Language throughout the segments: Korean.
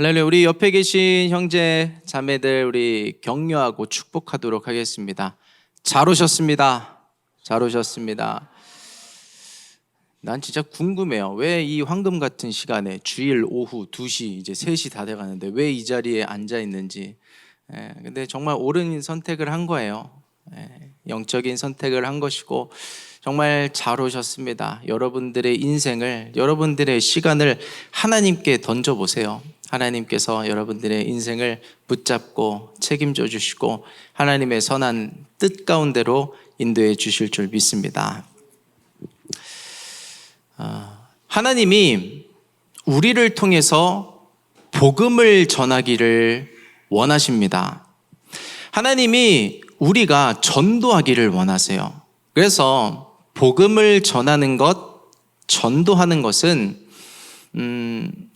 할렐루야. 우리 옆에 계신 형제 자매들 우리 격려하고 축복하도록 하겠습니다. 잘 오셨습니다. 잘 오셨습니다. 난 진짜 궁금해요. 왜 이 황금 같은 시간에 주일 오후 2시 이제 3시 다 돼가는데 왜 이 자리에 앉아 있는지. 근데 정말 옳은 선택을 한 거예요. 영적인 선택을 한 것이고 정말 잘 오셨습니다. 여러분들의 인생을, 여러분들의 시간을 하나님께 던져보세요. 하나님께서 여러분들의 인생을 붙잡고 책임져 주시고 하나님의 선한 뜻 가운데로 인도해 주실 줄 믿습니다. 하나님이 우리를 통해서 복음을 전하기를 원하십니다. 하나님이 우리가 전도하기를 원하세요. 그래서 복음을 전하는 것, 전도하는 것은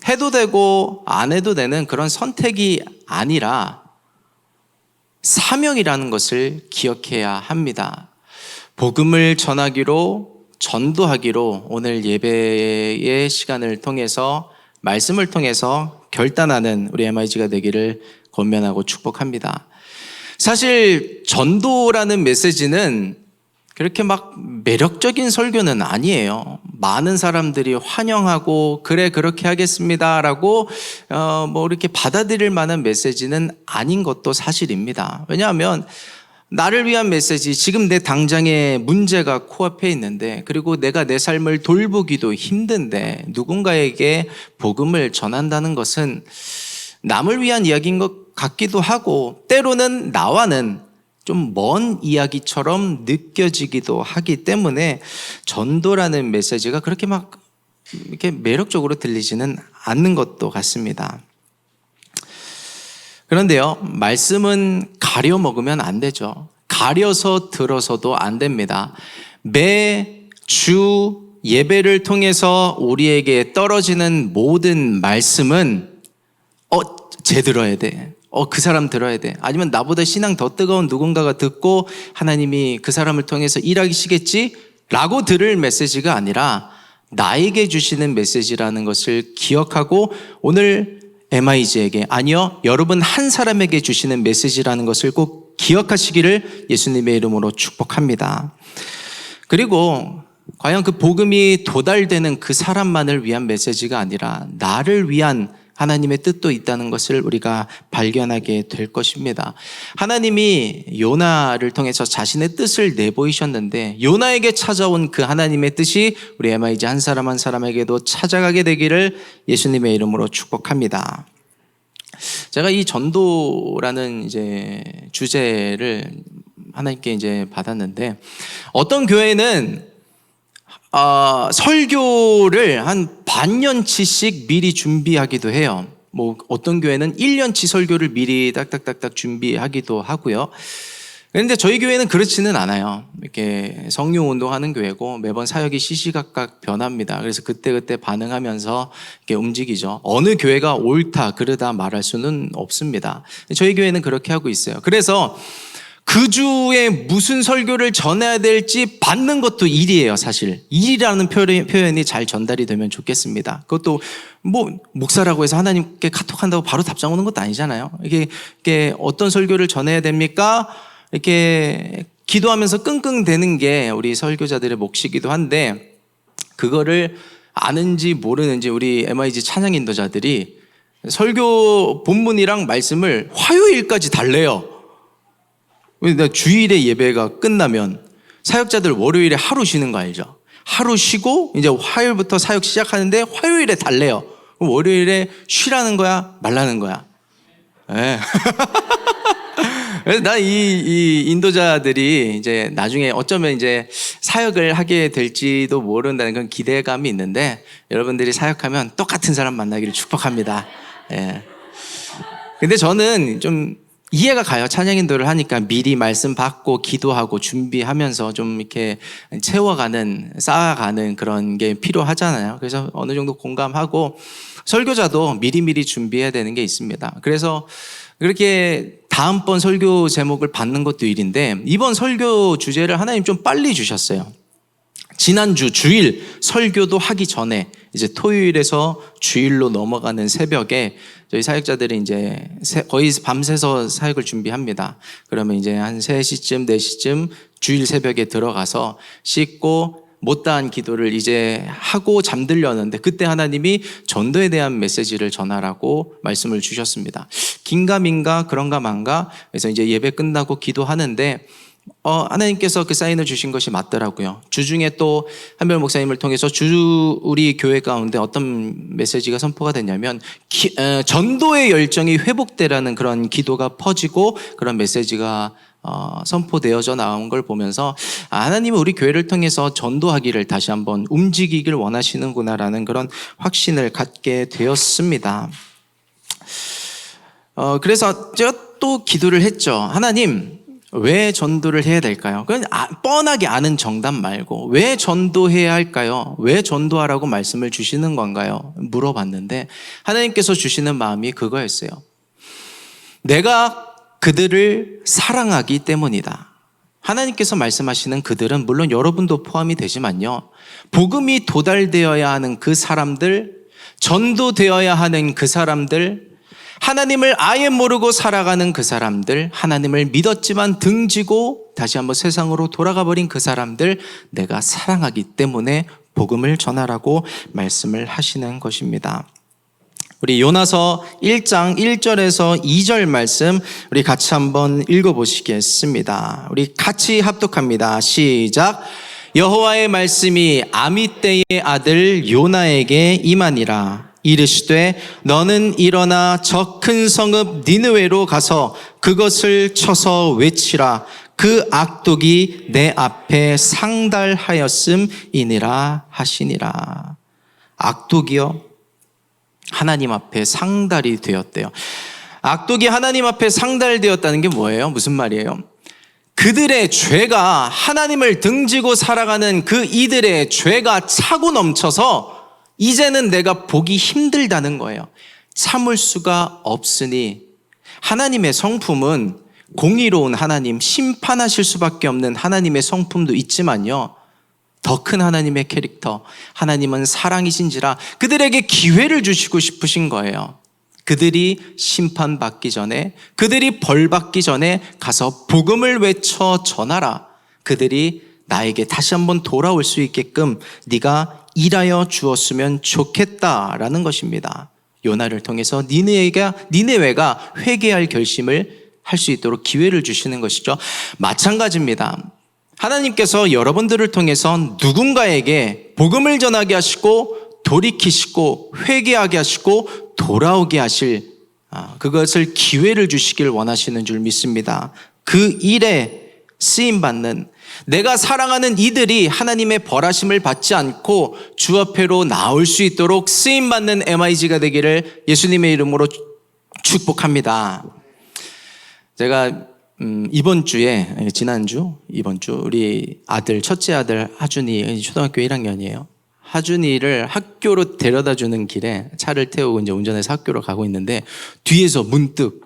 해도 되고 안 해도 되는 그런 선택이 아니라 사명이라는 것을 기억해야 합니다. 복음을 전하기로, 전도하기로 오늘 예배의 시간을 통해서, 말씀을 통해서 결단하는 우리 MIG가 되기를 권면하고 축복합니다. 사실 전도라는 메시지는 그렇게 막 매력적인 설교는 아니에요. 많은 사람들이 환영하고 그래 그렇게 하겠습니다라고 뭐 이렇게 받아들일 만한 메시지는 아닌 것도 사실입니다. 왜냐하면 나를 위한 메시지, 지금 내 당장의 문제가 코앞에 있는데, 그리고 내가 내 삶을 돌보기도 힘든데 누군가에게 복음을 전한다는 것은 남을 위한 이야기인 것 같기도 하고 때로는 나와는 좀 먼 이야기처럼 느껴지기도 하기 때문에 전도라는 메시지가 그렇게 막 이렇게 매력적으로 들리지는 않는 것도 같습니다. 그런데요, 말씀은 가려 먹으면 안 되죠. 가려서 들어서도 안 됩니다. 매주 예배를 통해서 우리에게 떨어지는 모든 말씀은 쟤 들어야 돼. 그 사람 들어야 돼. 아니면 나보다 신앙 더 뜨거운 누군가가 듣고 하나님이 그 사람을 통해서 일하시겠지? 라고 들을 메시지가 아니라 나에게 주시는 메시지라는 것을 기억하고 오늘 MIG에게, 아니요, 여러분 한 사람에게 주시는 메시지라는 것을 꼭 기억하시기를 예수님의 이름으로 축복합니다. 그리고 과연 그 복음이 도달되는 그 사람만을 위한 메시지가 아니라 나를 위한 하나님의 뜻도 있다는 것을 우리가 발견하게 될 것입니다. 하나님이 요나를 통해서 자신의 뜻을 내보이셨는데 요나에게 찾아온 그 하나님의 뜻이 우리 MIG 한 사람 한 사람에게도 찾아가게 되기를 예수님의 이름으로 축복합니다. 제가 이 전도라는 이제 주제를 하나님께 이제 받았는데 어떤 교회는 설교를 한 반년치씩 미리 준비하기도 해요. 뭐 어떤 교회는 1년치 설교를 미리 딱딱딱딱 준비하기도 하고요. 그런데 저희 교회는 그렇지는 않아요. 이렇게 성령 운동하는 교회고 매번 사역이 시시각각 변합니다. 그래서 그때그때 반응하면서 이렇게 움직이죠. 어느 교회가 옳다 그르다 말할 수는 없습니다. 저희 교회는 그렇게 하고 있어요. 그래서 그 주에 무슨 설교를 전해야 될지 받는 것도 일이에요, 사실. 일이라는 표현이 잘 전달이 되면 좋겠습니다. 그것도 뭐 목사라고 해서 하나님께 카톡한다고 바로 답장 오는 것도 아니잖아요. 이게 어떤 설교를 전해야 됩니까? 이렇게 기도하면서 끙끙대는 게 우리 설교자들의 몫이기도 한데 그거를 아는지 모르는지 우리 MIG 찬양 인도자들이 설교 본문이랑 말씀을 화요일까지 달래요. 주일에 예배가 끝나면 사역자들 월요일에 하루 쉬는 거 알죠? 하루 쉬고 이제 화요일부터 사역 시작하는데 화요일에 달래요. 그럼 월요일에 쉬라는 거야? 말라는 거야? 네. 그래서 난 이 인도자들이 이제 나중에 어쩌면 이제 사역을 하게 될지도 모른다는 그런 기대감이 있는데 여러분들이 사역하면 똑같은 사람 만나기를 축복합니다. 예. 근데 저는 좀 이해가 가요. 찬양 인도를 하니까 미리 말씀 받고 기도하고 준비하면서 좀 이렇게 채워가는, 쌓아가는 그런 게 필요하잖아요. 그래서 어느 정도 공감하고 설교자도 미리미리 준비해야 되는 게 있습니다. 그래서 그렇게 다음번 설교 제목을 받는 것도 일인데 이번 설교 주제를 하나님 좀 빨리 주셨어요. 지난주 주일 설교도 하기 전에 이제 토요일에서 주일로 넘어가는 새벽에 저희 사역자들이 이제 거의 밤새서 사역을 준비합니다. 그러면 이제 한 3시쯤, 4시쯤 주일 새벽에 들어가서 씻고 못다한 기도를 이제 하고 잠들려는데 그때 하나님이 전도에 대한 메시지를 전하라고 말씀을 주셨습니다. 긴가민가 그런가 만가 그래서 이제 예배 끝나고 기도하는데 하나님께서 그 사인을 주신 것이 맞더라고요. 주중에 또 한별 목사님을 통해서 우리 교회 가운데 어떤 메시지가 선포가 됐냐면 전도의 열정이 회복되라는 그런 기도가 퍼지고 그런 메시지가 선포되어져 나온 걸 보면서 하나님은 우리 교회를 통해서 전도하기를 다시 한번 움직이길 원하시는구나라는 그런 확신을 갖게 되었습니다. 그래서 제가 또 기도를 했죠. 하나님, 왜 전도를 해야 될까요? 그냥 뻔하게 아는 정답 말고 왜 전도해야 할까요? 왜 전도하라고 말씀을 주시는 건가요? 물어봤는데 하나님께서 주시는 마음이 그거였어요. 내가 그들을 사랑하기 때문이다. 하나님께서 말씀하시는 그들은 물론 여러분도 포함이 되지만요. 복음이 도달되어야 하는 그 사람들, 전도되어야 하는 그 사람들, 하나님을 아예 모르고 살아가는 그 사람들, 하나님을 믿었지만 등지고 다시 한번 세상으로 돌아가 버린 그 사람들, 내가 사랑하기 때문에 복음을 전하라고 말씀을 하시는 것입니다. 우리 요나서 1장 1절에서 2절 말씀 우리 같이 한번 읽어보시겠습니다. 우리 같이 합독합니다. 시작. 여호와의 말씀이 아미떼의 아들 요나에게 임하니라. 이르시되 너는 일어나 저 큰 성읍 니느웨로 가서 그것을 쳐서 외치라. 그 악독이 내 앞에 상달하였음이니라 하시니라. 악독이요? 하나님 앞에 상달이 되었대요. 악독이 하나님 앞에 상달되었다는 게 뭐예요? 무슨 말이에요? 그들의 죄가 하나님을 등지고 살아가는 그 이들의 죄가 차고 넘쳐서 이제는 내가 보기 힘들다는 거예요. 참을 수가 없으니 하나님의 성품은 공의로운 하나님, 심판하실 수밖에 없는 하나님의 성품도 있지만요. 더 큰 하나님의 캐릭터, 하나님은 사랑이신지라 그들에게 기회를 주시고 싶으신 거예요. 그들이 심판받기 전에, 그들이 벌받기 전에 가서 복음을 외쳐 전하라. 그들이 나에게 다시 한번 돌아올 수 있게끔 네가 일하여 주었으면 좋겠다라는 것입니다. 요나를 통해서 니느웨가 회개할 결심을 할 수 있도록 기회를 주시는 것이죠. 마찬가지입니다. 하나님께서 여러분들을 통해서 누군가에게 복음을 전하게 하시고 돌이키시고 회개하게 하시고 돌아오게 하실 그것을 기회를 주시길 원하시는 줄 믿습니다. 그 일에 쓰임받는 내가 사랑하는 이들이 하나님의 벌하심을 받지 않고 주 앞에로 나올 수 있도록 쓰임받는 MIG가 되기를 예수님의 이름으로 축복합니다. 제가 이번 주 우리 첫째 아들 하준이 초등학교 1학년이에요. 하준이를 학교로 데려다 주는 길에 차를 태우고 이제 운전해서 학교로 가고 있는데 뒤에서 문득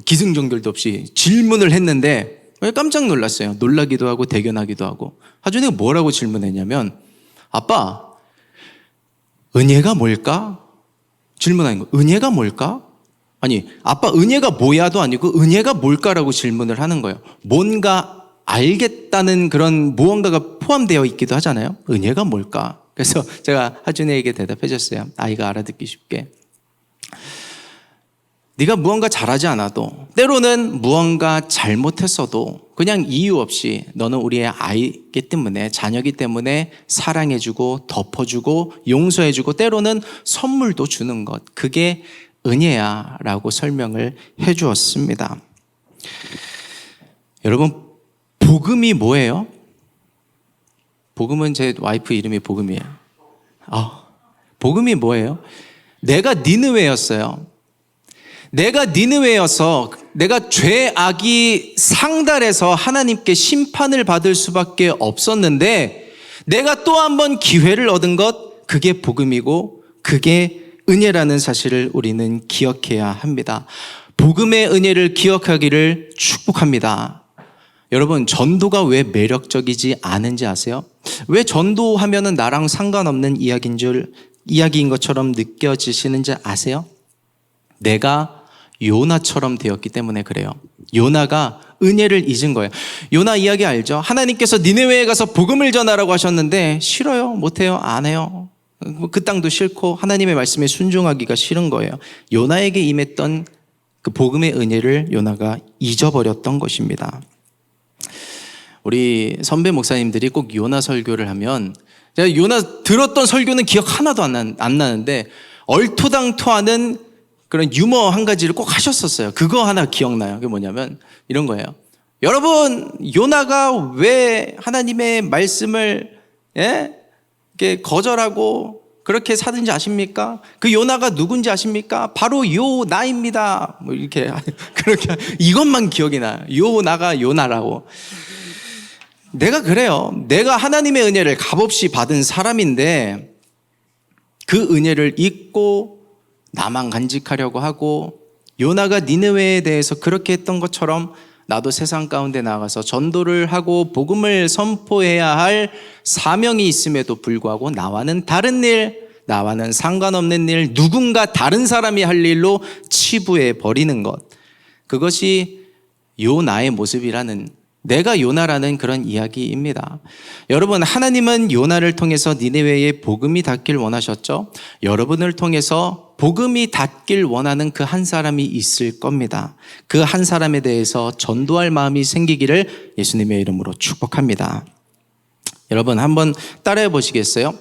기승전결도 없이 질문을 했는데 깜짝 놀랐어요. 놀라기도 하고 대견하기도 하고. 하준이가 뭐라고 질문했냐면 아빠, 은혜가 뭘까? 질문하는 거. 은혜가 뭘까? 아니, 아빠 은혜가 뭐야도 아니고 은혜가 뭘까라고 질문을 하는 거예요. 뭔가 알겠다는 그런 무언가가 포함되어 있기도 하잖아요. 은혜가 뭘까? 그래서 제가 하준이에게 대답해 줬어요. 아이가 알아듣기 쉽게. 네가 무언가 잘하지 않아도 때로는 무언가 잘못했어도 그냥 이유 없이 너는 우리의 아이기 때문에 자녀이기 때문에 사랑해주고 덮어주고 용서해주고 때로는 선물도 주는 것 그게 은혜야 라고 설명을 해 주었습니다. 여러분 복음이 뭐예요? 복음은 제 와이프 이름이 복음이에요. 복음이 뭐예요? 내가 니느웨였어요. 내가 니느웨여서 내가 죄악이 상달해서 하나님께 심판을 받을 수밖에 없었는데 내가 또 한 번 기회를 얻은 것 그게 복음이고 그게 은혜라는 사실을 우리는 기억해야 합니다. 복음의 은혜를 기억하기를 축복합니다. 여러분, 전도가 왜 매력적이지 않은지 아세요? 왜 전도하면은 나랑 상관없는 이야기인 것처럼 느껴지시는지 아세요? 내가 요나처럼 되었기 때문에 그래요. 요나가 은혜를 잊은 거예요. 요나 이야기 알죠? 하나님께서 니느웨에 가서 복음을 전하라고 하셨는데 싫어요, 못해요, 안 해요. 그 땅도 싫고 하나님의 말씀에 순종하기가 싫은 거예요. 요나에게 임했던 그 복음의 은혜를 요나가 잊어버렸던 것입니다. 우리 선배 목사님들이 꼭 요나 설교를 하면, 제가 요나 들었던 설교는 기억 하나도 안 나는데 얼토당토하는 그런 유머 한 가지를 꼭 하셨었어요. 그거 하나 기억나요. 그게 뭐냐면 이런 거예요. 여러분, 요나가 왜 하나님의 말씀을 이렇게 거절하고 그렇게 사는지 아십니까? 그 요나가 누군지 아십니까? 바로 요나입니다. 뭐 이렇게 그렇게 이것만 기억이 나요. 요나가 요나라고. 내가 그래요. 내가 하나님의 은혜를 값없이 받은 사람인데 그 은혜를 잊고 나만 간직하려고 하고, 요나가 니느웨에 대해서 그렇게 했던 것처럼 나도 세상 가운데 나가서 전도를 하고 복음을 선포해야 할 사명이 있음에도 불구하고 나와는 다른 일, 나와는 상관없는 일, 누군가 다른 사람이 할 일로 치부해 버리는 것, 그것이 요나의 모습이라는, 내가 요나라는 그런 이야기입니다. 여러분, 하나님은 요나를 통해서 니느웨에 복음이 닿길 원하셨죠? 여러분을 통해서 복음이 닿길 원하는 그 한 사람이 있을 겁니다. 그 한 사람에 대해서 전도할 마음이 생기기를 예수님의 이름으로 축복합니다. 여러분, 한번 따라해 보시겠어요?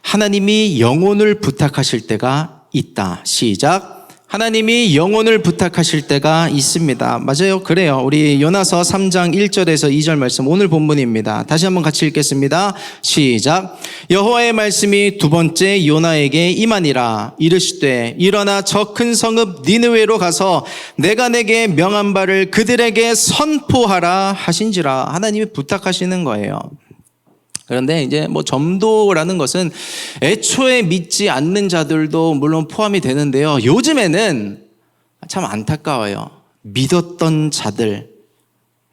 하나님이 영혼을 부탁하실 때가 있다. 시작. 하나님이 영혼을 부탁하실 때가 있습니다. 맞아요. 그래요. 우리 요나서 3장 1절에서 2절 말씀, 오늘 본문입니다. 다시 한번 같이 읽겠습니다. 시작. 여호와의 말씀이 두 번째 요나에게 임하니라. 이르시되 일어나 저 큰 성읍 니느웨로 가서 내가 내게 명한 바를 그들에게 선포하라 하신지라. 하나님이 부탁하시는 거예요. 그런데 이제 뭐 전도라는 것은 애초에 믿지 않는 자들도 물론 포함이 되는데요. 요즘에는 참 안타까워요. 믿었던 자들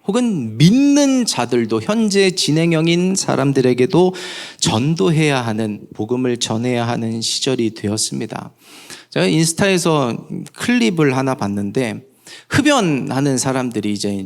혹은 믿는 자들도 현재 진행형인 사람들에게도 전도해야 하는, 복음을 전해야 하는 시절이 되었습니다. 제가 인스타에서 클립을 하나 봤는데, 흡연하는 사람들이 이제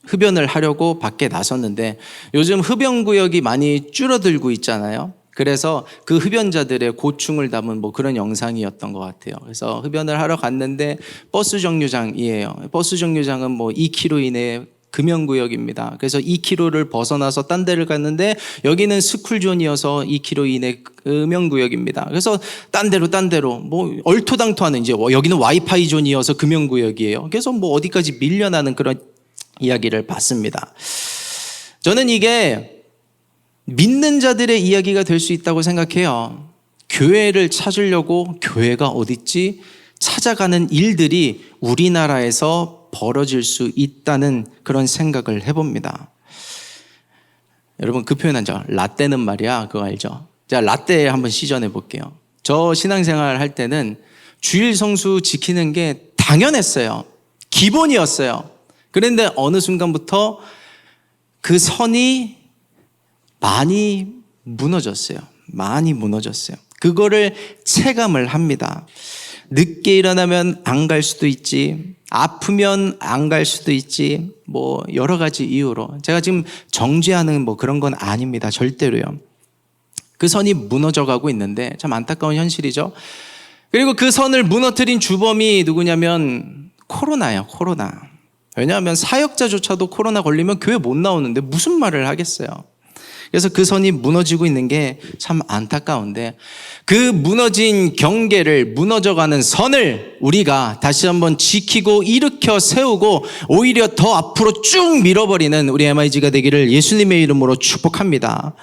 흡연을 하려고 밖에 나섰는데, 요즘 흡연구역이 많이 줄어들고 있잖아요. 그래서 그 흡연자들의 고충을 담은 뭐 그런 영상이었던 것 같아요. 그래서 흡연을 하러 갔는데 버스 정류장이에요. 버스 정류장은 뭐 2km 이내 금연구역입니다. 그래서 2km를 벗어나서 딴 데를 갔는데 여기는 스쿨존이어서 2km 이내 금연구역입니다. 그래서 딴 데로 뭐 얼토당토하는, 이제 여기는 와이파이 존이어서 금연구역이에요. 그래서 뭐 어디까지 밀려나는 그런 이야기를 봤습니다. 저는 이게 믿는 자들의 이야기가 될 수 있다고 생각해요. 교회를 찾으려고 교회가 어딨지 찾아가는 일들이 우리나라에서 벌어질 수 있다는 그런 생각을 해봅니다. 여러분, 그 표현 알죠? 라떼는 말이야, 그거 알죠? 자, 라떼 한번 시전해 볼게요. 저 신앙생활 할 때는 주일 성수 지키는 게 당연했어요. 기본이었어요. 그런데 어느 순간부터 그 선이 많이 무너졌어요. 많이 무너졌어요. 그거를 체감을 합니다. 늦게 일어나면 안 갈 수도 있지, 아프면 안 갈 수도 있지, 뭐 여러 가지 이유로. 제가 지금 정죄하는 뭐 그런 건 아닙니다. 절대로요. 그 선이 무너져 가고 있는데 참 안타까운 현실이죠. 그리고 그 선을 무너뜨린 주범이 누구냐면 코로나예요. 코로나. 왜냐하면 사역자조차도 코로나 걸리면 교회 못 나오는데 무슨 말을 하겠어요. 그래서 그 선이 무너지고 있는 게 참 안타까운데, 그 무너진 경계를, 무너져가는 선을 우리가 다시 한번 지키고 일으켜 세우고 오히려 더 앞으로 쭉 밀어버리는 우리 MIG가 되기를 예수님의 이름으로 축복합니다.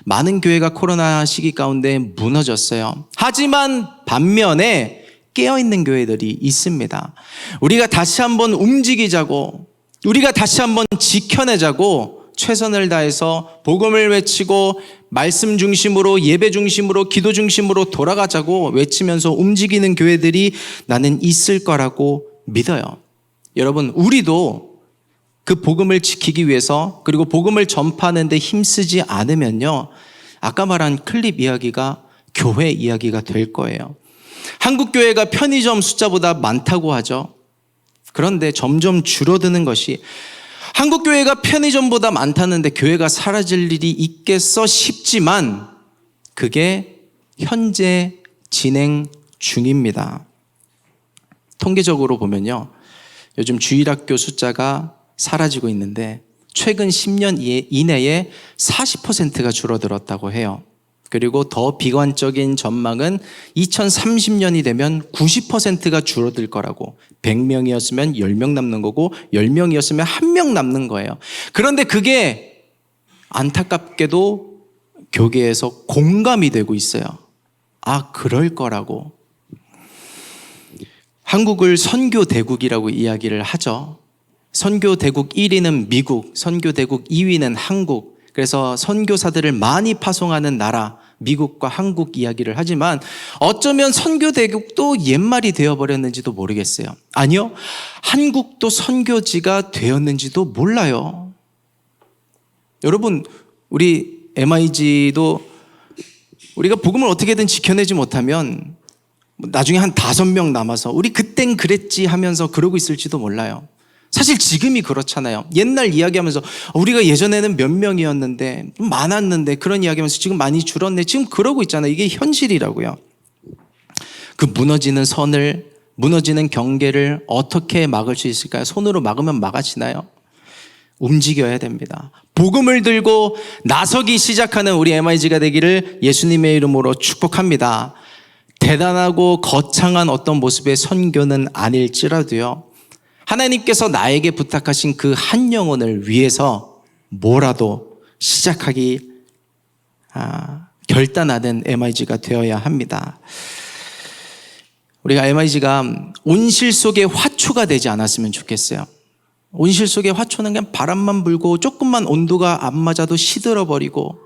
많은 교회가 코로나 시기 가운데 무너졌어요. 하지만 반면에 깨어있는 교회들이 있습니다. 우리가 다시 한번 움직이자고, 우리가 다시 한번 지켜내자고 최선을 다해서 복음을 외치고 말씀 중심으로, 예배 중심으로, 기도 중심으로 돌아가자고 외치면서 움직이는 교회들이 나는 있을 거라고 믿어요. 여러분, 우리도 그 복음을 지키기 위해서 그리고 복음을 전파하는 데 힘쓰지 않으면요, 아까 말한 클립 이야기가 교회 이야기가 될 거예요. 한국 교회가 편의점 숫자보다 많다고 하죠. 그런데 점점 줄어드는 것이, 한국 교회가 편의점보다 많다는데 교회가 사라질 일이 있겠어 싶지만 그게 현재 진행 중입니다. 통계적으로 보면요, 요즘 주일학교 숫자가 사라지고 있는데 최근 10년 이내에 40%가 줄어들었다고 해요. 그리고 더 비관적인 전망은 2030년이 되면 90%가 줄어들 거라고. 100명이었으면 10명 남는 거고 10명이었으면 1명 남는 거예요. 그런데 그게 안타깝게도 교계에서 공감이 되고 있어요. 아, 그럴 거라고. 한국을 선교대국이라고 이야기를 하죠. 선교대국 1위는 미국, 선교대국 2위는 한국. 그래서 선교사들을 많이 파송하는 나라, 미국과 한국 이야기를 하지만 어쩌면 선교대국도 옛말이 되어버렸는지도 모르겠어요. 아니요, 한국도 선교지가 되었는지도 몰라요. 여러분, 우리 MIG도 우리가 복음을 어떻게든 지켜내지 못하면 나중에 한 5명 남아서 우리 그땐 그랬지 하면서 그러고 있을지도 몰라요. 사실 지금이 그렇잖아요. 옛날 이야기하면서 우리가 예전에는 몇 명이었는데 많았는데 그런 이야기하면서 지금 많이 줄었네. 지금 그러고 있잖아요. 이게 현실이라고요. 그 무너지는 선을, 무너지는 경계를 어떻게 막을 수 있을까요? 손으로 막으면 막아지나요? 움직여야 됩니다. 복음을 들고 나서기 시작하는 우리 MIG가 되기를 예수님의 이름으로 축복합니다. 대단하고 거창한 어떤 모습의 선교는 아닐지라도요, 하나님께서 나에게 부탁하신 그 한 영혼을 위해서 뭐라도 시작하기 결단하는 MIG가 되어야 합니다. 우리가 MIG가 온실 속의 화초가 되지 않았으면 좋겠어요. 온실 속의 화초는 그냥 바람만 불고 조금만 온도가 안 맞아도 시들어버리고,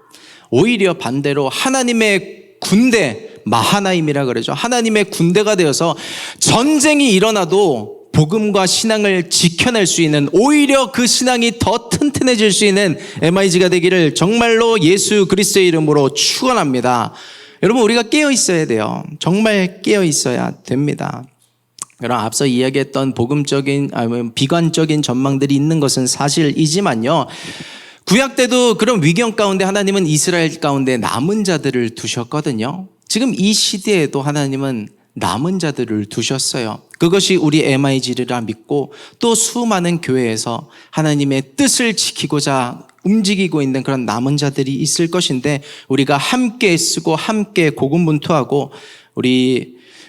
오히려 반대로 하나님의 군대, 마하나임이라 그러죠. 하나님의 군대가 되어서 전쟁이 일어나도 복음과 신앙을 지켜낼 수 있는, 오히려 그 신앙이 더 튼튼해질 수 있는 MIG가 되기를 정말로 예수 그리스도의 이름으로 축원합니다. 여러분, 우리가 깨어 있어야 돼요. 정말 깨어 있어야 됩니다. 그럼 앞서 이야기했던 복음적인, 비관적인 전망들이 있는 것은 사실이지만요, 구약 때도 그런 위경 가운데 하나님은 이스라엘 가운데 남은 자들을 두셨거든요. 지금 이 시대에도 하나님은 남은 자들을 두셨어요. 그것이 우리 MIG라 믿고 또 수많은 교회에서 하나님의 뜻을 지키고자 움직이고 있는 그런 남은 자들이 있을 것인데, 우리가 함께 쓰고 함께 고군분투하고,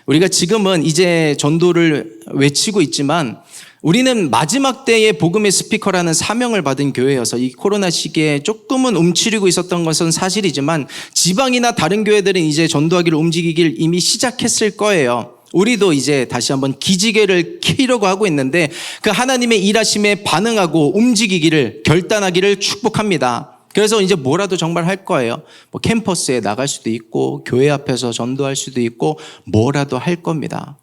우리가 지금은 이제 전도를 외치고 있지만 우리는 마지막 때의 복음의 스피커라는 사명을 받은 교회여서 이 코로나 시기에 조금은 움츠리고 있었던 것은 사실이지만 지방이나 다른 교회들은 이제 전도하기를 움직이길 이미 시작했을 거예요. 우리도 이제 다시 한번 기지개를 켜려고 하고 있는데 그 하나님의 일하심에 반응하고 움직이기를, 결단하기를 축복합니다. 그래서 이제 뭐라도 정말 할 거예요. 뭐 캠퍼스에 나갈 수도 있고 교회 앞에서 전도할 수도 있고 뭐라도 할 겁니다.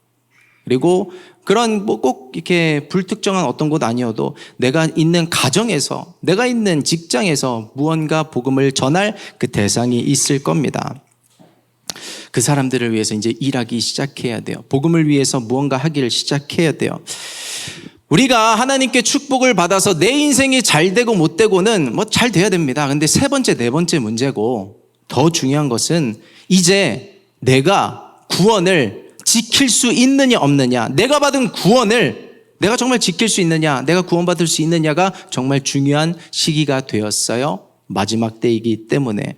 그리고 그런 뭐 꼭 이렇게 불특정한 어떤 곳 아니어도 내가 있는 가정에서, 내가 있는 직장에서 무언가 복음을 전할 그 대상이 있을 겁니다. 그 사람들을 위해서 이제 일하기 시작해야 돼요. 복음을 위해서 무언가 하기를 시작해야 돼요. 우리가 하나님께 축복을 받아서 내 인생이 잘 되고 못 되고는 뭐 잘 돼야 됩니다. 근데 세 번째, 네 번째 문제고, 더 중요한 것은 이제 내가 구원을 지킬 수 있느냐 없느냐, 내가 받은 구원을 내가 정말 지킬 수 있느냐, 내가 구원받을 수 있느냐가 정말 중요한 시기가 되었어요. 마지막 때이기 때문에.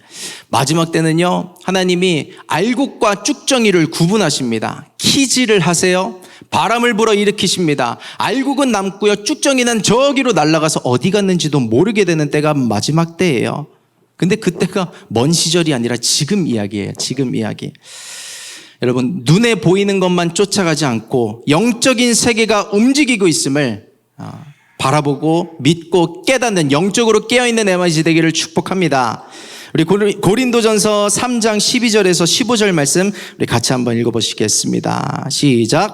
마지막 때는요, 하나님이 알곡과 쭉정이를 구분하십니다. 키질을 하세요. 바람을 불어 일으키십니다. 알곡은 남고요, 쭉정이는 저기로 날아가서 어디 갔는지도 모르게 되는 때가 마지막 때예요. 근데 그때가 먼 시절이 아니라 지금 이야기예요. 지금 이야기. 여러분, 눈에 보이는 것만 쫓아가지 않고 영적인 세계가 움직이고 있음을 바라보고 믿고 깨닫는, 영적으로 깨어있는 MIG 되기를 축복합니다. 우리 고린도전서 3장 12절에서 15절 말씀 우리 같이 한번 읽어보시겠습니다. 시작.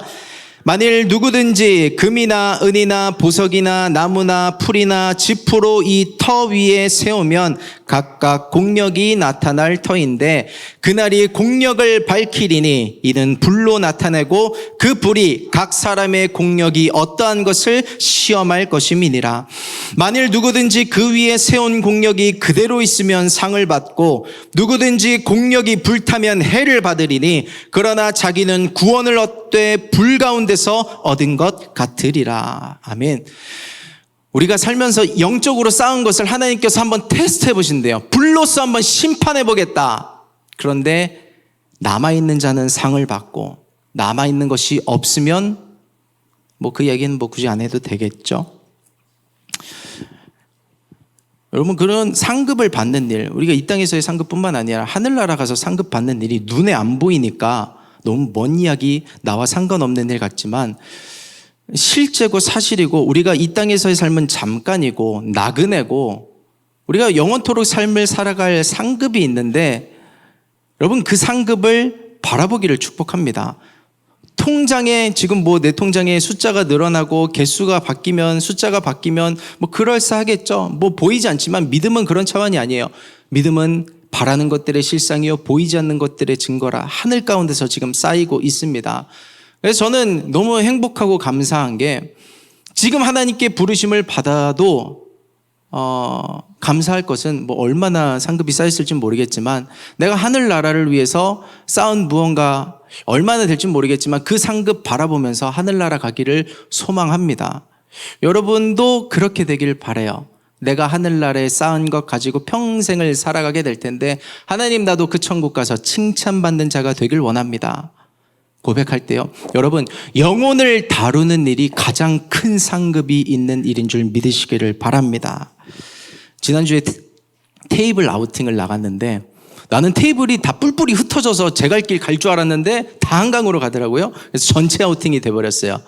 만일 누구든지 금이나 은이나 보석이나 나무나 풀이나 지푸로 이 터 위에 세우면 각각 공력이 나타날 터인데 그날이 공력을 밝히리니 이는 불로 나타내고 그 불이 각 사람의 공력이 어떠한 것을 시험할 것임이니라. 만일 누구든지 그 위에 세운 공력이 그대로 있으면 상을 받고 누구든지 공력이 불타면 해를 받으리니 그러나 자기는 구원을 얻되 불 가운데서 얻은 것 같으리라. 아멘. 우리가 살면서 영적으로 쌓은 것을 하나님께서 한번 테스트해 보신대요. 불로서 한번 심판해 보겠다. 그런데 남아있는 자는 상을 받고 남아있는 것이 없으면 뭐 그 얘기는 뭐 굳이 안 해도 되겠죠. 여러분, 그런 상급을 받는 일, 우리가 이 땅에서의 상급뿐만 아니라 하늘나라 가서 상급 받는 일이 눈에 안 보이니까 너무 먼 이야기, 나와 상관없는 일 같지만 실제고 사실이고 우리가 이 땅에서의 삶은 잠깐이고 나그네고 우리가 영원토록 삶을 살아갈 상급이 있는데 여러분, 그 상급을 바라보기를 축복합니다. 통장에 지금 뭐 내 통장에 숫자가 늘어나고 개수가 바뀌면 숫자가 바뀌면 뭐 그럴싸하겠죠. 뭐 보이지 않지만 믿음은 그런 차원이 아니에요. 믿음은 바라는 것들의 실상이요 보이지 않는 것들의 증거라 하늘 가운데서 지금 쌓이고 있습니다. 그래서 저는 너무 행복하고 감사한 게 지금 하나님께 부르심을 받아도 감사할 것은 뭐 얼마나 상급이 쌓였을지는 모르겠지만 내가 하늘나라를 위해서 쌓은 무언가 얼마나 될지 모르겠지만 그 상급 바라보면서 하늘나라 가기를 소망합니다. 여러분도 그렇게 되길 바라요. 내가 하늘나라에 쌓은 것 가지고 평생을 살아가게 될 텐데 하나님, 나도 그 천국 가서 칭찬받는 자가 되길 원합니다. 고백할 때요, 여러분, 영혼을 다루는 일이 가장 큰 상급이 있는 일인 줄 믿으시기를 바랍니다. 지난주에 테이블 아우팅을 나갔는데 나는 테이블이 다 뿔뿔이 흩어져서 제 갈 길 갈 줄 알았는데 다 한강으로 가더라고요. 그래서 전체 아우팅이 돼버렸어요.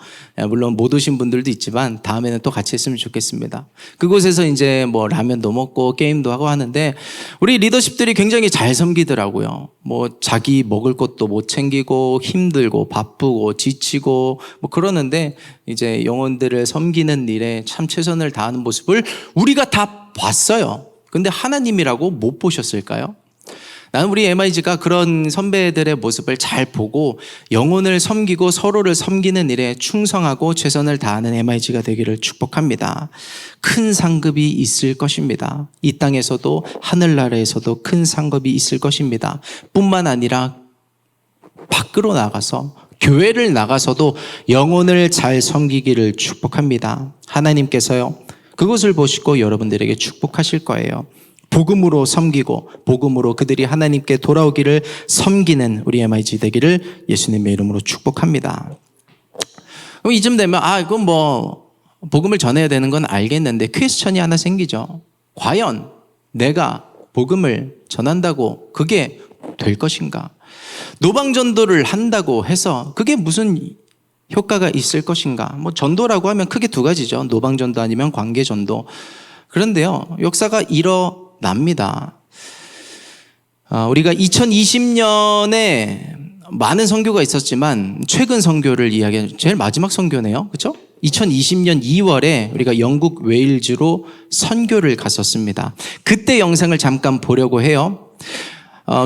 물론 못 오신 분들도 있지만 다음에는 또 같이 했으면 좋겠습니다. 그곳에서 이제 뭐 라면도 먹고 게임도 하고 하는데 우리 리더십들이 굉장히 잘 섬기더라고요. 뭐 자기 먹을 것도 못 챙기고 힘들고 바쁘고 지치고 뭐 그러는데 이제 영혼들을 섬기는 일에 참 최선을 다하는 모습을 우리가 다 봤어요. 근데 하나님이라고 못 보셨을까요? 나는 우리 MIG가 그런 선배들의 모습을 잘 보고 영혼을 섬기고 서로를 섬기는 일에 충성하고 최선을 다하는 MIG가 되기를 축복합니다. 큰 상급이 있을 것입니다. 이 땅에서도 하늘나라에서도 큰 상급이 있을 것입니다. 뿐만 아니라 밖으로 나가서 교회를 나가서도 영혼을 잘 섬기기를 축복합니다. 하나님께서요, 그것을 보시고 여러분들에게 축복하실 거예요. 복음으로 섬기고 복음으로 그들이 하나님께 돌아오기를 섬기는 우리 MIG 되기를 예수님의 이름으로 축복합니다. 그럼 이쯤 되면 이건 뭐 복음을 전해야 되는 건 알겠는데 퀘스천이 하나 생기죠. 과연 내가 복음을 전한다고 그게 될 것인가? 노방전도를 한다고 해서 그게 무슨 효과가 있을 것인가? 뭐 전도라고 하면 크게 두 가지죠. 노방전도 아니면 관계전도. 그런데요, 역사가 일어납니다. 우리가 2020년에 많은 선교가 있었지만 최근 선교를 이야기하는 제일 마지막 선교네요. 그렇죠? 2020년 2월에 우리가 영국 웨일즈로 선교를 갔었습니다. 그때 영상을 잠깐 보려고 해요.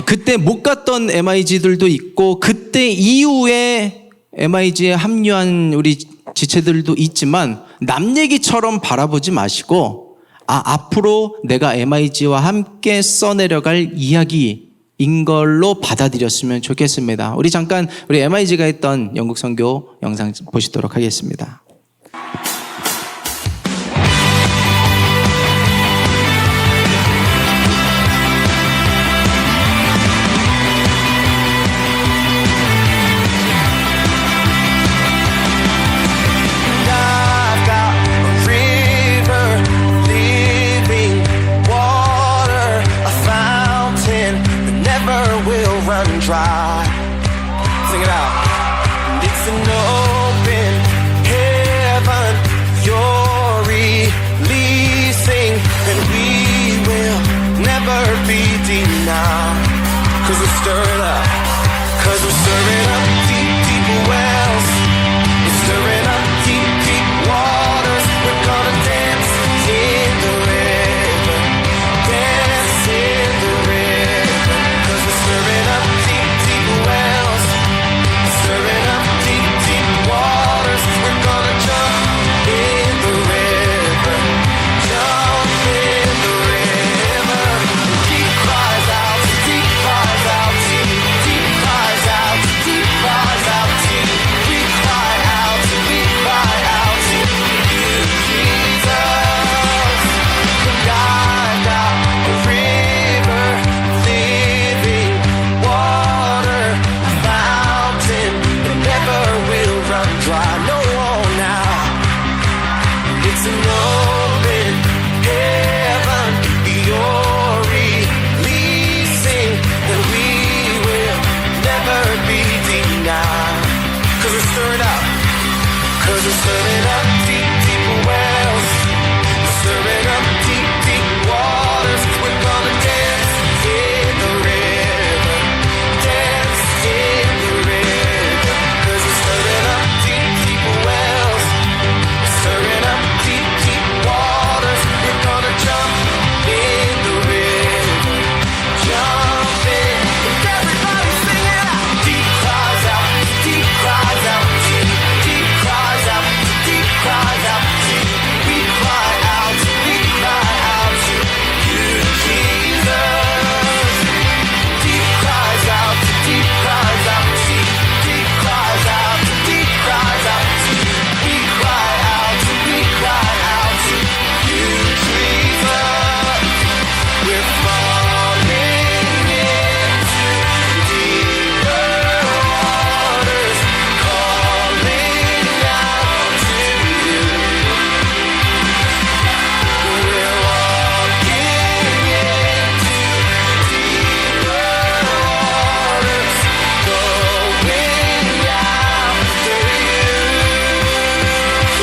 그때 못 갔던 MIG들도 있고 그때 이후에 MIG에 합류한 우리 지체들도 있지만 남 얘기처럼 바라보지 마시고 앞으로 내가 MIG와 함께 써내려갈 이야기인 걸로 받아들였으면 좋겠습니다. 우리 잠깐 우리 MIG가 했던 영국 선교 영상 보시도록 하겠습니다. Dry. Sing it out. It's an open heaven. we're stirring up deep, deep wells. We're stirring up deep, deep waters. We're gonna dance in the river, dance in the river. 'Cause we're stirring up deep, deep wells. We're stirring up deep, deep waters. We're gonna jump in the river, jump in. Everybody sing it out. Deep cries out, deep cries out, deep, deep cries out, deep cries out, deep. We cry out to you, Jesus. Deep cries out, deep cries out, deep, deep cries out, deep cries out, deep. We cry out to you, Jesus. We're falling into deeper waters, calling out to you. We're walking into deeper waters, going after you.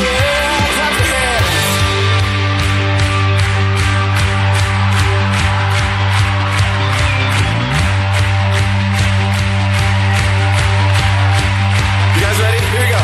Yeah, clap your hands. You guys ready? Here we go.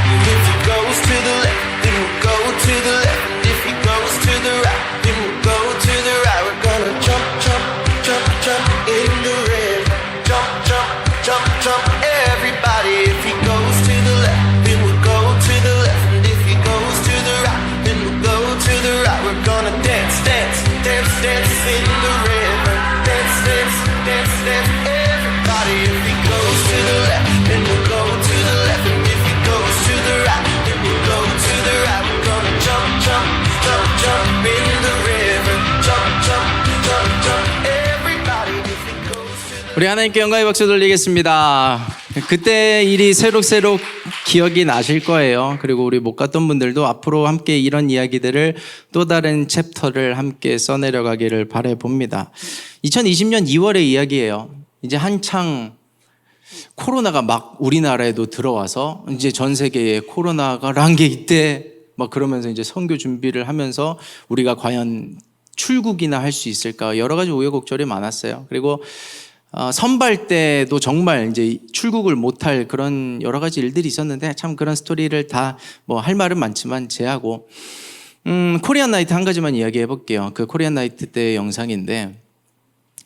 And if he goes to the left, then we'll go to the left. And if he goes to the right, then we'll go to the right. We're gonna jump, jump, jump, jump in the river. Jump, jump, jump, jump, everybody. If he goes to the left, then we'll go to the left. And if he goes to the right, then we'll go to the right. We're gonna dance, dance, dance, dance in the river. Dance, dance, dance, dance, everybody. If he goes to the left, then we'll go to the left. And if he goes to the right, then we'll go to the right. We're gonna jump, jump, jump, jump in the river. Jump, jump, jump, jump, everybody. If he goes to the 우리 하나님께 영광의 박수 돌리겠습니다. 그때 일이 새록새록 기억이 나실 거예요. 그리고 우리 못 갔던 분들도 앞으로 함께 이런 이야기들을 또 다른 챕터를 함께 써내려가기를 바라봅니다. 2020년 2월의 이야기예요. 이제 한창 코로나가 막 우리나라에도 들어와서 이제 전 세계에 코로나가란 게 있대 막 그러면서 이제 선교 준비를 하면서 우리가 과연 출국이나 할 수 있을까 여러 가지 우여곡절이 많았어요. 그리고 선발 때도 정말 이제 출국을 못할 그런 여러 가지 일들이 있었는데 참 그런 스토리를 다 뭐 할 말은 많지만 제하고 코리안 나이트 한 가지만 이야기해 볼게요. 그 코리안 나이트 때 영상인데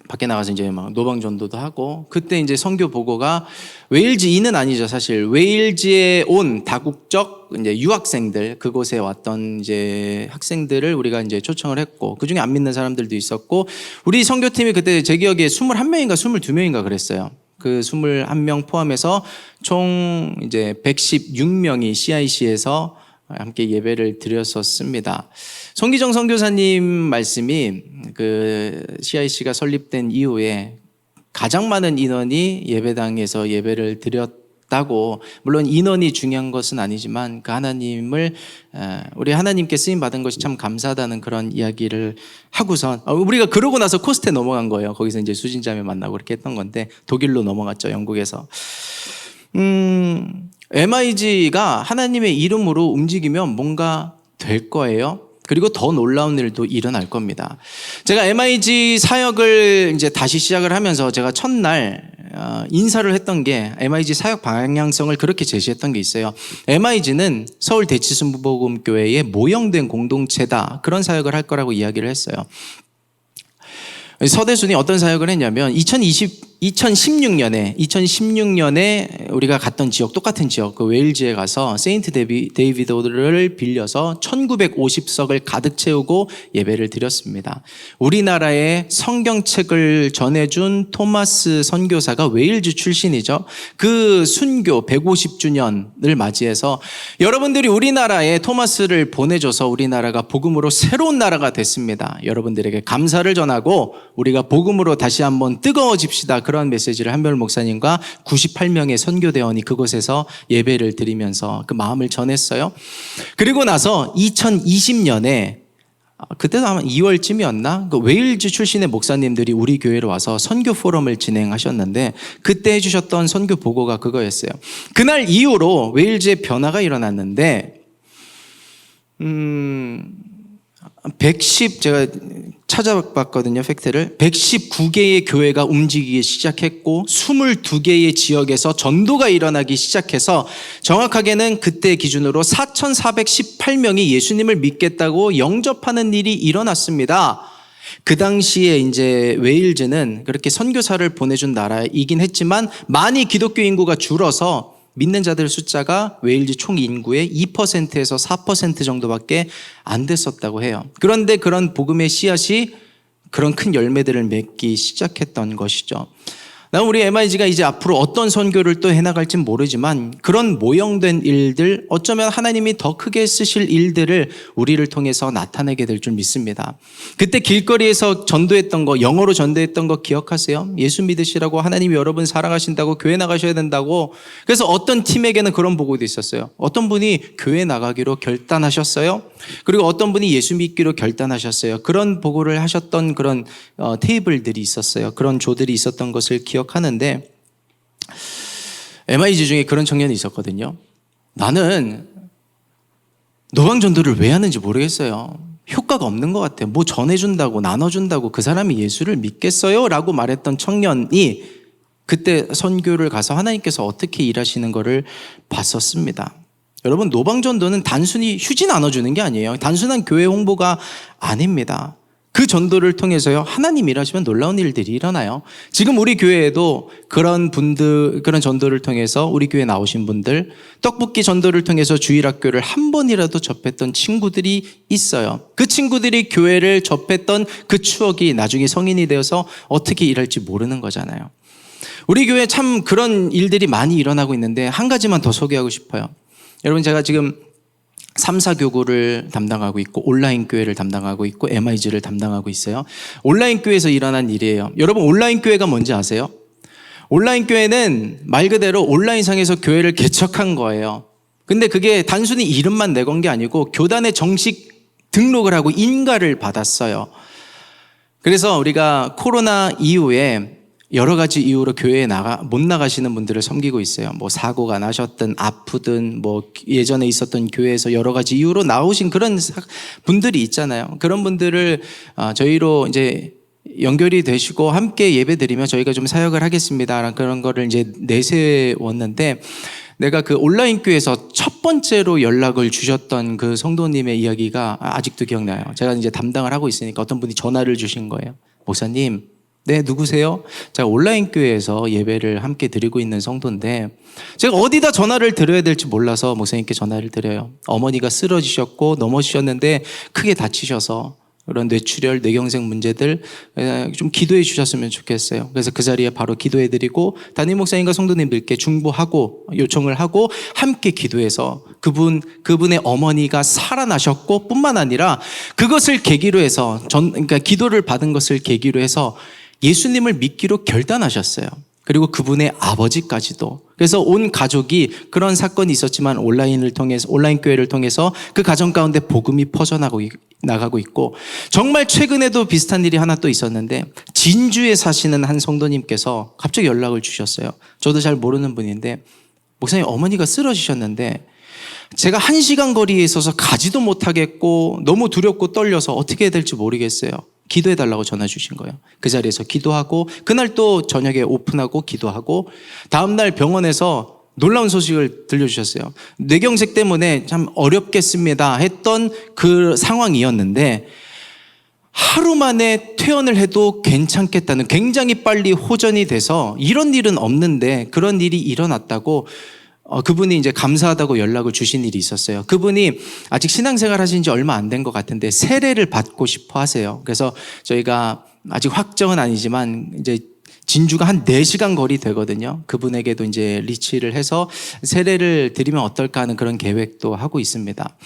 밖에 나가서 이제 막 노방 전도도 하고 그때 이제 선교 보고가 웨일즈인은 아니죠 사실 웨일즈에 온 다국적 이제 유학생들 그곳에 왔던 이제 학생들을 우리가 이제 초청을 했고 그 중에 안 믿는 사람들도 있었고 우리 선교팀이 그때 제 기억에 21명인가 22명인가 그랬어요. 그 21명 포함해서 총 이제 116명이 CIC에서 함께 예배를 드렸었습니다. 송기정 선교사님 말씀이 그 CIC가 설립된 이후에 가장 많은 인원이 예배당에서 예배를 드렸다고 물론 인원이 중요한 것은 아니지만 그 하나님을 우리 하나님께 쓰임 받은 것이 참 감사하다는 그런 이야기를 하고선 우리가 그러고 나서 코스트에 넘어간 거예요. 거기서 이제 수진자매 만나고 그렇게 했던 건데 독일로 넘어갔죠. 영국에서. MIG가 하나님의 이름으로 움직이면 뭔가 될 거예요. 그리고 더 놀라운 일도 일어날 겁니다. 제가 MIG 사역을 이제 다시 시작을 하면서 제가 첫날 인사를 했던 게 MIG 사역 방향성을 그렇게 제시했던 게 있어요. MIG는 서울 대치순복음교회의 모형된 공동체다. 그런 사역을 할 거라고 이야기를 했어요. 서대순이 어떤 사역을 했냐면 2016년에 우리가 갔던 지역 똑같은 지역 그 웨일즈에 가서 세인트 데이비드를 빌려서 1950석을 가득 채우고 예배를 드렸습니다. 우리나라에 성경책을 전해준 토마스 선교사가 웨일즈 출신이죠. 그 순교 150주년을 맞이해서 여러분들이 우리나라에 토마스를 보내줘서 우리나라가 복음으로 새로운 나라가 됐습니다. 여러분들에게 감사를 전하고 우리가 복음으로 다시 한번 뜨거워집시다. 그런 메시지를 한별 목사님과 98명의 선교대원이 그곳에서 예배를 드리면서 그 마음을 전했어요. 그리고 나서 2020년에 그때도 아마 2월쯤이었나? 그 웨일즈 출신의 목사님들이 우리 교회로 와서 선교 포럼을 진행하셨는데 그때 해주셨던 선교 보고가 그거였어요. 그날 이후로 웨일즈의 변화가 일어났는데 110 제가 찾아봤거든요. 팩트를 119개의 교회가 움직이기 시작했고 22개의 지역에서 전도가 일어나기 시작해서 정확하게는 그때 기준으로 4,418명이 예수님을 믿겠다고 영접하는 일이 일어났습니다. 그 당시에 이제 웨일즈는 그렇게 선교사를 보내준 나라이긴 했지만 많이 기독교 인구가 줄어서 믿는 자들 숫자가 웨일즈 총 인구의 2%에서 4% 정도밖에 안 됐었다고 해요. 그런데 그런 복음의 씨앗이 그런 큰 열매들을 맺기 시작했던 것이죠. 난 우리 MIG가 이제 앞으로 어떤 선교를 또 해나갈진 모르지만 그런 모형된 일들, 어쩌면 하나님이 더 크게 쓰실 일들을 우리를 통해서 나타내게 될 줄 믿습니다. 그때 길거리에서 전도했던 거, 영어로 전도했던 거 기억하세요? 예수 믿으시라고, 하나님이 여러분 사랑하신다고, 교회 나가셔야 된다고. 그래서 어떤 팀에게는 그런 보고도 있었어요. 어떤 분이 교회 나가기로 결단하셨어요. 그리고 어떤 분이 예수 믿기로 결단하셨어요. 그런 보고를 하셨던 그런 테이블들이 있었어요. 그런 조들이 있었던 것을 기억하는데 MIG 중에 그런 청년이 있었거든요. 나는 노방전도를 왜 하는지 모르겠어요. 효과가 없는 것 같아요. 뭐 전해준다고 나눠준다고 그 사람이 예수를 믿겠어요? 라고 말했던 청년이 그때 선교를 가서 하나님께서 어떻게 일하시는 것을 봤었습니다. 여러분, 노방전도는 단순히 휴지 나눠주는 게 아니에요. 단순한 교회 홍보가 아닙니다. 그 전도를 통해서요, 하나님 일하시면 놀라운 일들이 일어나요. 지금 우리 교회에도 그런 전도를 통해서 우리 교회에 나오신 분들, 떡볶이 전도를 통해서 주일학교를 한 번이라도 접했던 친구들이 있어요. 그 친구들이 교회를 접했던 그 추억이 나중에 성인이 되어서 어떻게 일할지 모르는 거잖아요. 우리 교회에 참 그런 일들이 많이 일어나고 있는데 한 가지만 더 소개하고 싶어요. 여러분, 제가 지금 3사교구를 담당하고 있고 온라인 교회를 담당하고 있고 MIG를 담당하고 있어요. 온라인 교회에서 일어난 일이에요. 여러분, 온라인 교회가 뭔지 아세요? 온라인 교회는 말 그대로 온라인상에서 교회를 개척한 거예요. 근데 그게 단순히 이름만 내건 게 아니고 교단에 정식 등록을 하고 인가를 받았어요. 그래서 우리가 코로나 이후에 여러 가지 이유로 교회에 못 나가시는 분들을 섬기고 있어요. 뭐 사고가 나셨든 아프든 뭐 예전에 있었던 교회에서 여러 가지 이유로 나오신 그런 분들이 있잖아요. 그런 분들을 저희로 이제 연결이 되시고 함께 예배드리며 저희가 좀 사역을 하겠습니다. 그런 거를 이제 내세웠는데 내가 그 온라인 교회에서 첫 번째로 연락을 주셨던 그 성도님의 이야기가 아직도 기억나요. 제가 이제 담당을 하고 있으니까 어떤 분이 전화를 주신 거예요. 목사님, 네, 누구세요? 제가 온라인 교회에서 예배를 함께 드리고 있는 성도인데 제가 어디다 전화를 드려야 될지 몰라서 목사님께 전화를 드려요. 어머니가 쓰러지셨고 넘어지셨는데 크게 다치셔서 그런 뇌출혈, 뇌경색 문제들 좀 기도해 주셨으면 좋겠어요. 그래서 그 자리에 바로 기도해 드리고 담임 목사님과 성도님들께 중보하고 요청을 하고 함께 기도해서 그분의 어머니가 살아나셨고 뿐만 아니라 그것을 계기로 해서 그러니까 기도를 받은 것을 계기로 해서 예수님을 믿기로 결단하셨어요. 그리고 그분의 아버지까지도. 그래서 온 가족이 그런 사건이 있었지만 온라인 교회를 통해서 그 가정 가운데 복음이 나가고 있고, 정말 최근에도 비슷한 일이 하나 또 있었는데 진주에 사시는 한 성도님께서 갑자기 연락을 주셨어요. 저도 잘 모르는 분인데 목사님, 어머니가 쓰러지셨는데 제가 1시간 거리에 있어서 가지도 못하겠고 너무 두렵고 떨려서 어떻게 해야 될지 모르겠어요. 기도해달라고 전화 주신 거예요. 그 자리에서 기도하고 그날 또 저녁에 오픈하고 기도하고 다음날 병원에서 놀라운 소식을 들려주셨어요. 뇌경색 때문에 참 어렵겠습니다 했던 그 상황이었는데 하루 만에 퇴원을 해도 괜찮겠다는, 굉장히 빨리 호전이 돼서 이런 일은 없는데 그런 일이 일어났다고 그분이 이제 감사하다고 연락을 주신 일이 있었어요. 그분이 아직 신앙생활 하신 지 얼마 안 된 것 같은데 세례를 받고 싶어 하세요. 그래서 저희가 아직 확정은 아니지만 이제 진주가 한 4시간 거리 되거든요. 그분에게도 이제 리치를 해서 세례를 드리면 어떨까 하는 그런 계획도 하고 있습니다.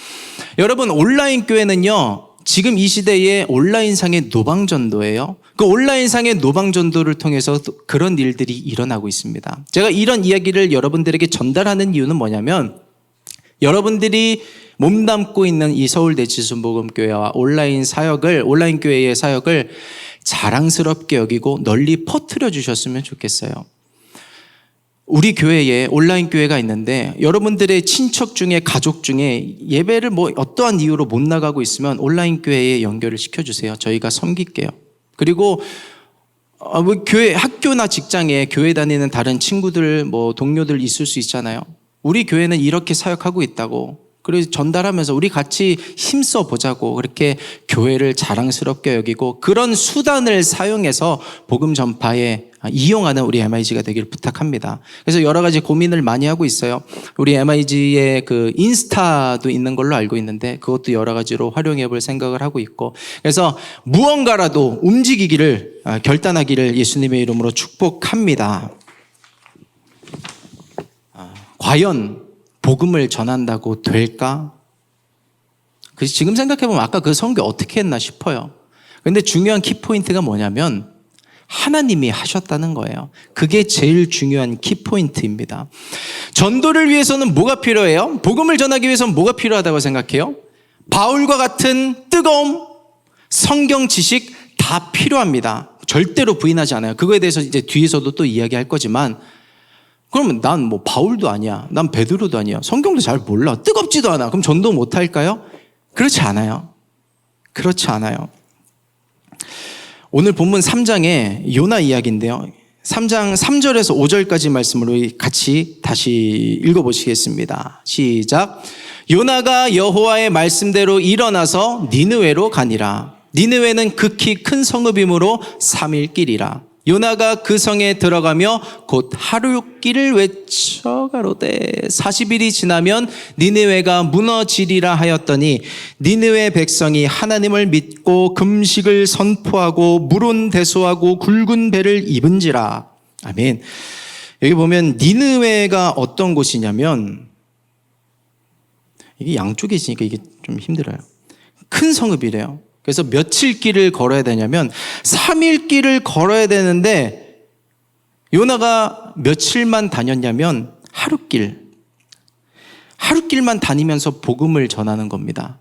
여러분, 온라인 교회는요, 지금 이 시대에 온라인상의 노방전도예요. 그 온라인상의 노방전도를 통해서 그런 일들이 일어나고 있습니다. 제가 이런 이야기를 여러분들에게 전달하는 이유는 뭐냐면 여러분들이 몸담고 있는 이 서울대치순복음교회와 온라인 교회의 사역을 자랑스럽게 여기고 널리 퍼뜨려 주셨으면 좋겠어요. 우리 교회에 온라인 교회가 있는데 여러분들의 친척 중에 가족 중에 예배를 어떠한 이유로 못 나가고 있으면 온라인 교회에 연결을 시켜주세요. 저희가 섬길게요. 그리고 교회, 학교나 직장에 교회 다니는 다른 친구들, 동료들 있을 수 있잖아요. 우리 교회는 이렇게 사역하고 있다고. 그래서 전달하면서 우리 같이 힘써 보자고 그렇게 교회를 자랑스럽게 여기고 그런 수단을 사용해서 복음 전파에 이용하는 우리 MIG가 되기를 부탁합니다. 그래서 여러 가지 고민을 많이 하고 있어요. 우리 MIG의 그 인스타도 있는 걸로 알고 있는데 그것도 여러 가지로 활용해 볼 생각을 하고 있고 그래서 무언가라도 움직이기를 결단하기를 예수님의 이름으로 축복합니다. 과연 복음을 전한다고 될까? 지금 생각해보면 아까 그 선교 어떻게 했나 싶어요. 근데 중요한 키포인트가 뭐냐면 하나님이 하셨다는 거예요. 그게 제일 중요한 키포인트입니다. 전도를 위해서는 뭐가 필요해요? 복음을 전하기 위해서는 뭐가 필요하다고 생각해요? 바울과 같은 뜨거움, 성경 지식 다 필요합니다. 절대로 부인하지 않아요. 그거에 대해서 이제 뒤에서도 또 이야기할 거지만 그러면 난 바울도 아니야. 난 베드로도 아니야. 성경도 잘 몰라. 뜨겁지도 않아. 그럼 전도 못 할까요? 그렇지 않아요. 그렇지 않아요. 오늘 본문 3장의 요나 이야기인데요. 3장 3절에서 5절까지 말씀으로 같이 다시 읽어보시겠습니다. 시작. 요나가 여호와의 말씀대로 일어나서 니느웨로 가니라. 니느웨는 극히 큰 성읍이므로 3일 길이라. 요나가 그 성에 들어가며 곧 하루길을 외쳐 가로되 40일이 지나면 니느웨가 무너지리라 하였더니 니느웨 백성이 하나님을 믿고 금식을 선포하고 물은 대소하고 굵은 배를 입은지라. 아멘. 여기 보면 니느웨가 어떤 곳이냐면 이게 양쪽에 있으니까 이게 좀 힘들어요. 큰 성읍이래요. 그래서 며칠 길을 걸어야 되냐면 3일 길을 걸어야 되는데 요나가 며칠만 다녔냐면 하루길만 다니면서 복음을 전하는 겁니다.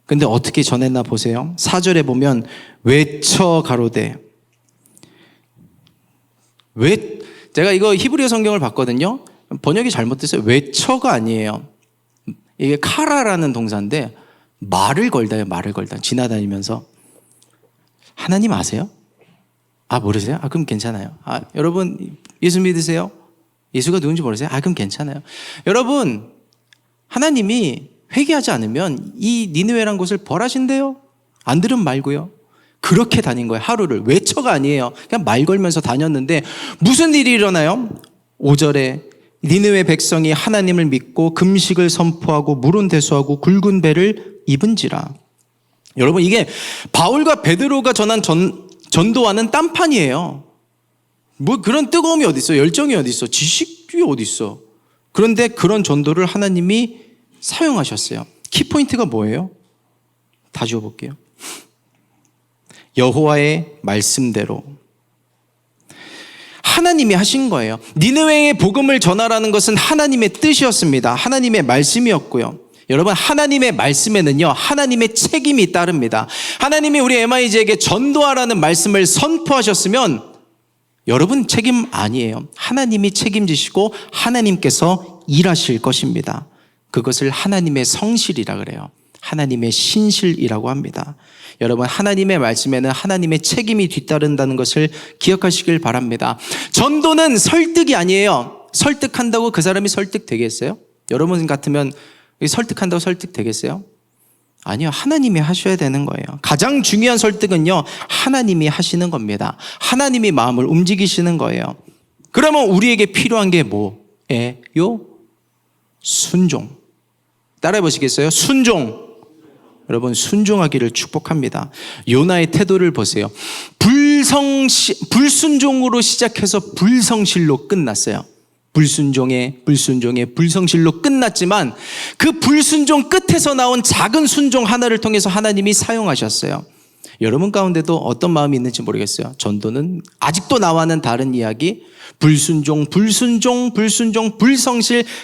근데 어떻게 전했나 보세요. 4절에 보면 외쳐 가로되 제가 이거 히브리어 성경을 봤거든요. 번역이 잘못됐어요. 외쳐가 아니에요. 이게 카라라는 동사인데 말을 걸다 지나다니면서 하나님 아세요? 모르세요? 그럼 괜찮아요. 여러분 예수 믿으세요? 예수가 누군지 모르세요? 그럼 괜찮아요. 여러분 하나님이 회개하지 않으면 이 니느웨란 곳을 벌하신대요. 안 들으면 말고요. 그렇게 다닌 거예요. 하루를. 외쳐가 아니에요. 그냥 말 걸면서 다녔는데 무슨 일이 일어나요? 5절에 니느웨 백성이 하나님을 믿고 금식을 선포하고 물은 대소하고 굵은 배를 입은지라. 여러분 이게 바울과 베드로가 전한 전도와는 딴판이에요. 그런 뜨거움이 어디 있어? 열정이 어디 있어? 지식이 어디 있어? 그런데 그런 전도를 하나님이 사용하셨어요. 키포인트가 뭐예요? 다 지워볼게요. 여호와의 말씀대로 하나님이 하신 거예요. 니느웨의 복음을 전하라는 것은 하나님의 뜻이었습니다. 하나님의 말씀이었고요. 여러분 하나님의 말씀에는요 하나님의 책임이 따릅니다. 하나님이 우리 MIG에게 전도하라는 말씀을 선포하셨으면 여러분 책임 아니에요. 하나님이 책임지시고 하나님께서 일하실 것입니다. 그것을 하나님의 성실이라 그래요. 하나님의 신실이라고 합니다. 여러분 하나님의 말씀에는 하나님의 책임이 뒤따른다는 것을 기억하시길 바랍니다. 전도는 설득이 아니에요. 설득한다고 그 사람이 설득되겠어요? 여러분 같으면 설득한다고 설득되겠어요? 아니요. 하나님이 하셔야 되는 거예요. 가장 중요한 설득은요 하나님이 하시는 겁니다. 하나님이 마음을 움직이시는 거예요. 그러면 우리에게 필요한 게 뭐예요? 순종. 따라해 보시겠어요? 순종. 여러분 순종하기를 축복합니다. 요나의 태도를 보세요. 불순종으로 시작해서 불성실로 끝났어요. 불순종실로 끝났지만 그 불순종 끝에서 나온 작은 순종 하나를 통해서 하나님이 사용하셨어요. 여러분 가운데도 어떤 마음이 있는지 모르겠어요. 전도는 아직도 나와는 다른 이야기, 불순종, 불성실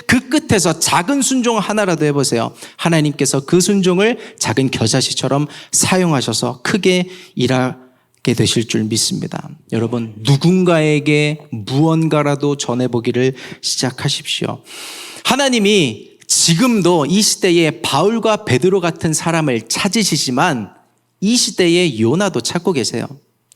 그 끝에서 작은 순종 하나라도 해보세요. 하나님께서 그 순종을 작은 겨자씨처럼 사용하셔서 크게 일하게 되실 줄 믿습니다. 여러분, 누군가에게 무언가라도 전해보기를 시작하십시오. 하나님이 지금도 이 시대에 바울과 베드로 같은 사람을 찾으시지만 이 시대에 요나도 찾고 계세요.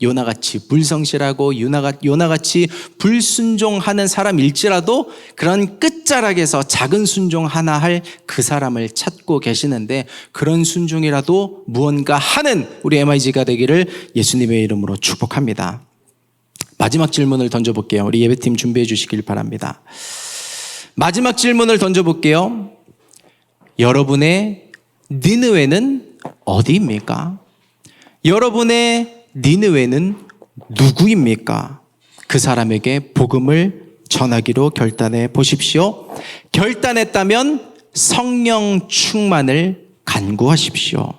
요나같이 불성실하고 요나같이 불순종하는 사람일지라도 그런 끝자락에서 작은 순종 하나 할 그 사람을 찾고 계시는데 그런 순종이라도 무언가 하는 우리 MIG가 되기를 예수님의 이름으로 축복합니다. 마지막 질문을 던져볼게요. 우리 예배팀 준비해 주시길 바랍니다. 마지막 질문을 던져볼게요. 여러분의 니느웨는 어디입니까? 여러분의 니느웨는 누구입니까? 그 사람에게 복음을 전하기로 결단해 보십시오. 결단했다면 성령 충만을 간구하십시오.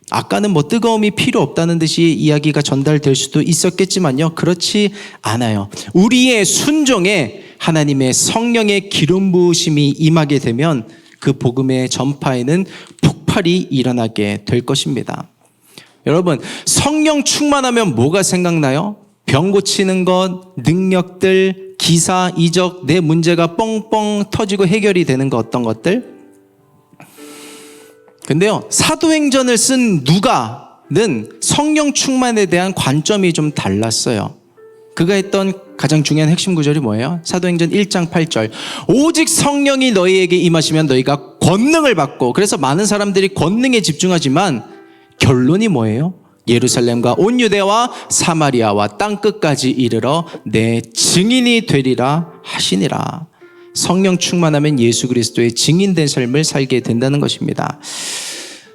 아까는 뜨거움이 필요 없다는 듯이 이야기가 전달될 수도 있었겠지만요. 그렇지 않아요. 우리의 순종에 하나님의 성령의 기름 부으심이 임하게 되면 그 복음의 전파에는 폭발이 일어나게 될 것입니다. 여러분, 성령 충만하면 뭐가 생각나요? 병 고치는 것, 능력들, 기사, 이적, 내 문제가 뻥뻥 터지고 해결이 되는 것, 어떤 것들? 근데요, 사도행전을 쓴 누가는 성령 충만에 대한 관점이 좀 달랐어요. 그가 했던 가장 중요한 핵심 구절이 뭐예요? 사도행전 1장 8절. 오직 성령이 너희에게 임하시면 너희가 권능을 받고, 그래서 많은 사람들이 권능에 집중하지만 결론이 뭐예요? 예루살렘과 온 유대와 사마리아와 땅끝까지 이르러 내 증인이 되리라 하시니라. 성령 충만하면 예수 그리스도의 증인된 삶을 살게 된다는 것입니다.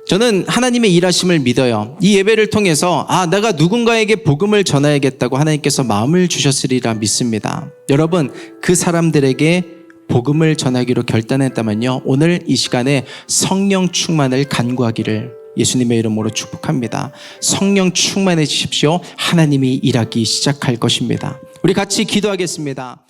저는 하나님의 일하심을 믿어요. 이 예배를 통해서 내가 누군가에게 복음을 전해야겠다고 하나님께서 마음을 주셨으리라 믿습니다. 여러분, 그 사람들에게 복음을 전하기로 결단했다면요, 오늘 이 시간에 성령 충만을 간구하기를 예수님의 이름으로 축복합니다. 성령 충만해지십시오. 하나님이 일하기 시작할 것입니다. 우리 같이 기도하겠습니다.